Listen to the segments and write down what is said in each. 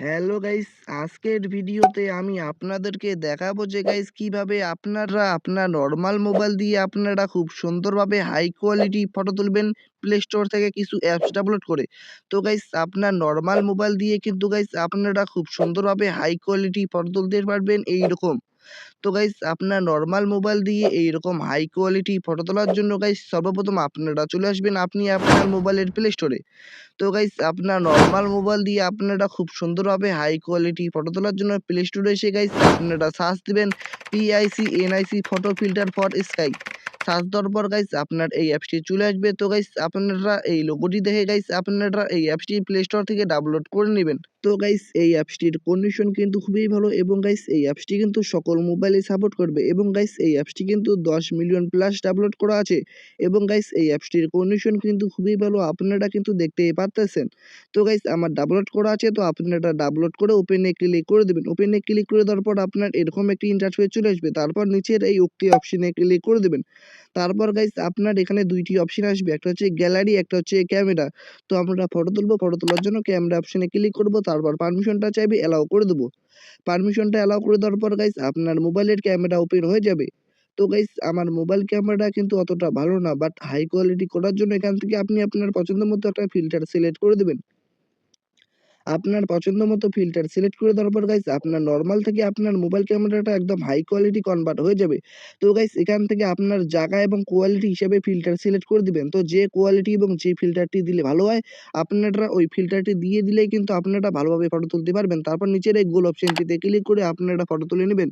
Hello guys, আজকের ভিডিওতে আমি আপনাদেরকে দেখাবো যে গাইস কিভাবে আপনারা আপনার নর্মাল মোবাইল দিয়ে আপনারা খুব সুন্দরভাবে হাই কোয়ালিটি ফটো তুলবেন প্লে স্টোর থেকে কিছু অ্যাপস ডাউনলোড করে। তো গাইস আপনার নর্মাল মোবাইল দিয়ে কিন্তু গাইস আপনারা খুব সুন্দরভাবে হাই কোয়ালিটি ফটো তুলতে পারবেন এইরকম। তো গাইস আপনার নর্মাল মোবাইল দিয়ে এইরকম হাই কোয়ালিটি ফটো তোলার জন্য গাইস সর্বপ্রথম আপনারা চলে আসবেন আপনি আপনার মোবাইলের প্লে স্টোরে। তো গাইস আপনার নর্মাল মোবাইল দিয়ে আপনারা খুব সুন্দরভাবে হাই কোয়ালিটি ফটো তোলার জন্য প্লে স্টোরে এসে গাইস আপনারা সার্চ দিবেন PICNIC photo filter for sky. Search দেওয়ার পর গাইস আপনার এই অ্যাপসটি চলে আসবে। তো গাইস আপনারা এই লোগোটি দেখে গাইস আপনারা এই অ্যাপসটি প্লে স্টোর থেকে ডাউনলোড করে নেবেন। তো গাইস এই অ্যাপসটির কন্ডিশন কিন্তু খুবই ভালো এবং গাইস এই অ্যাপসটি কিন্তু সকল মোবাইলে সাপোর্ট করবে এবং গাইস এই অ্যাপসটি কিন্তু 10 মিলিয়ন প্লাস ডাউনলোড করা আছে এবং গাইস এই অ্যাপসটির কন্ডিশন কিন্তু খুবই ভালো, আপনারা কিন্তু দেখতেই পারতেছেন। তো গাইস আমার ডাউনলোড করা আছে, তো আপনারা ডাউনলোড করে ওপেনে ক্লিক করে দেবেন। ওপেনে ক্লিক করে দেওয়ার পর আপনার এরকম একটি ইন্টারফেস চলে আসবে। তারপর নিচের এই ওকে অপশনে ক্লিক করে দেবেন। তারপর গাইস আপনার এখানে দুইটি অপশন আসবে, একটা হচ্ছে গ্যালারি, একটা হচ্ছে ক্যামেরা। তো আমরা ফটো তুলবো, ফটো তোলার জন্য ক্যামেরা অপশনে ক্লিক করব, তারপর পারমিশনটা চাইবে অ্যালাউ করে দেবো। পারমিশনটা অ্যালাউ করে দেওয়ার পর গাইস আপনার মোবাইলের ক্যামেরা ওপেন হয়ে যাবে। তো গাইস আমার মোবাইল ক্যামেরাটা কিন্তু অতটা ভালো না, বাট হাই কোয়ালিটি করার জন্য এখান থেকে আপনি আপনার পছন্দ মতো একটা ফিল্টার সিলেক্ট করে দেবেন। আপনার পছন্দ মতো ফিল্টার সিলেক্ট করে দেওয়ার পর গাইস আপনার নরমাল থেকে আপনার মোবাইল ক্যামেরাটা একদম হাই কোয়ালিটি কনভার্ট হয়ে যাবে। তো গাইস এখান থেকে আপনার জায়গা এবং কোয়ালিটি হিসেবে ফিল্টার সিলেক্ট করে দিবেন। তো যে কোয়ালিটি এবং যে ফিল্টারটি দিলে ভালো হয় আপনারা ওই ফিল্টারটি দিয়ে দিলেই কিন্তু আপনারা ভালোভাবে ফটো তুলতে পারবেন। তারপর নিচের এই গোল অপশনটিতে ক্লিক করে আপনারা ফটো তুলে নেবেন।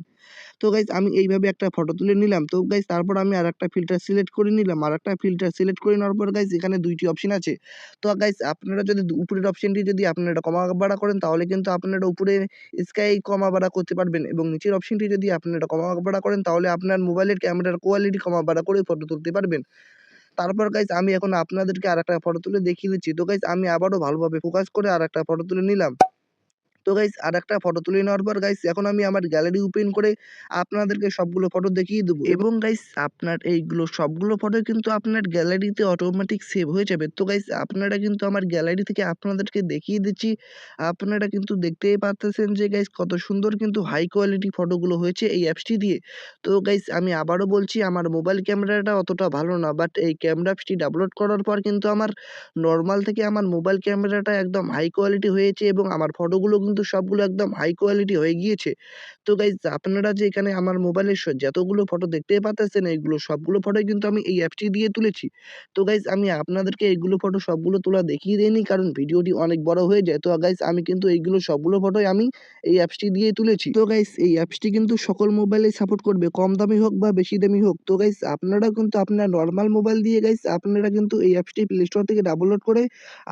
তো গাইস আমি এইভাবে একটা ফটো তুলে নিলাম। তো গাইস তারপর আমি আরেকটা ফিল্টার সিলেক্ট করে নিলাম। আরেকটা ফিল্টার সিলেক্ট করে নেওয়ার পর গাইস এখানে দুইটি অপশন আছে। তো গাইস আপনারা যদি উপরের অপশনটি যদি আপনারা কমা বাড়া করেন তাহলে কিন্তু আপনারা উপরে স্কাই কমা বাড়া করতে পারবেন এবং নিচের অপশনটি যদি আপনারা কমা বাড়া করেন তাহলে আপনার মোবাইলের ক্যামেরার কোয়ালিটি কমা বাড়া করে ফটো তুলতে পারবেন। তারপর গাইস আমি এখন আপনাদেরকে আরেকটা ফটো তুলে দেখিয়ে দিচ্ছি। তো গাইস আমি আবারও ভালোভাবে ফোকাস করে আরেকটা ফটো তুলে নিলাম। তো গাইস আরেকটা ফটো তুলে নেওয়ার পর গাইস এখন আমি আমার গ্যালারি ওপেন করে আপনাদেরকে সবগুলো ফটো দেখিয়ে দেবো এবং গাইস আপনার এইগুলো সবগুলো ফটো কিন্তু আপনার গ্যালারিতে অটোমেটিক সেভ হয়ে যাবে। তো গাইস আপনারা কিন্তু আমার গ্যালারি থেকে আপনাদেরকে দেখিয়ে দিচ্ছি, আপনারা কিন্তু দেখতেই পারতেছেন যে গাইস কত সুন্দর কিন্তু হাই কোয়ালিটি ফটোগুলো হয়েছে এই অ্যাপসটি দিয়ে। তো গাইস আমি আবারও বলছি আমার মোবাইল ক্যামেরাটা অতটা ভালো না, বাট এই ক্যামেরা অ্যাপসটি ডাউনলোড করার পর কিন্তু আমার নর্মাল থেকে আমার মোবাইল ক্যামেরাটা একদম হাই কোয়ালিটি হয়েছে এবং আমার ফটোগুলো কিন্তু সবগুলো একদম হাই কোয়ালিটি হয়ে গিয়েছে। তো গাইস আপনারা যে এখানে আমার মোবাইলের যতগুলো ফটো দেখতেই পাচ্ছেন এইগুলো সবগুলো ফটোই কিন্তু আমি এই অ্যাপসটি দিয়ে তুলেছি। তো গাইস আমি আপনাদেরকে এইগুলো ফটো সবগুলো তোলা দেখিয়ে দেইনি কারণ ভিডিওটি অনেক বড় হয়ে যায়। তো গাইস আমি কিন্তু এইগুলো সবগুলো ফটোই আমি এই অ্যাপসটি দিয়েই তুলেছি। তো গাইস এই অ্যাপসটি কিন্তু সকল মোবাইলেই সাপোর্ট করবে, কম দামি হোক বা বেশি দামি হোক। তো গাইস আপনারাও কিন্তু আপনার নরমাল মোবাইল দিয়ে গাইস আপনারা কিন্তু এই অ্যাপসটি প্লে স্টোর থেকে ডাউনলোড করে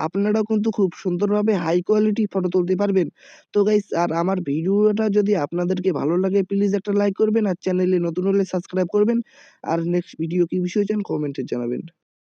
আপনারাও কিন্তু খুব সুন্দরভাবে হাই কোয়ালিটি ফটো তুলতে পারবেন। তো গাইস আর আমার ভিডিওটা যদি আপনাদেরকে ভালো লাগে প্লিজ একটা লাইক করবেন আর চ্যানেলে নতুন হলে সাবস্ক্রাইব করবেন। আর নেক্সট ভিডিও কি বিষয় চান কমেন্টে জানাবেন।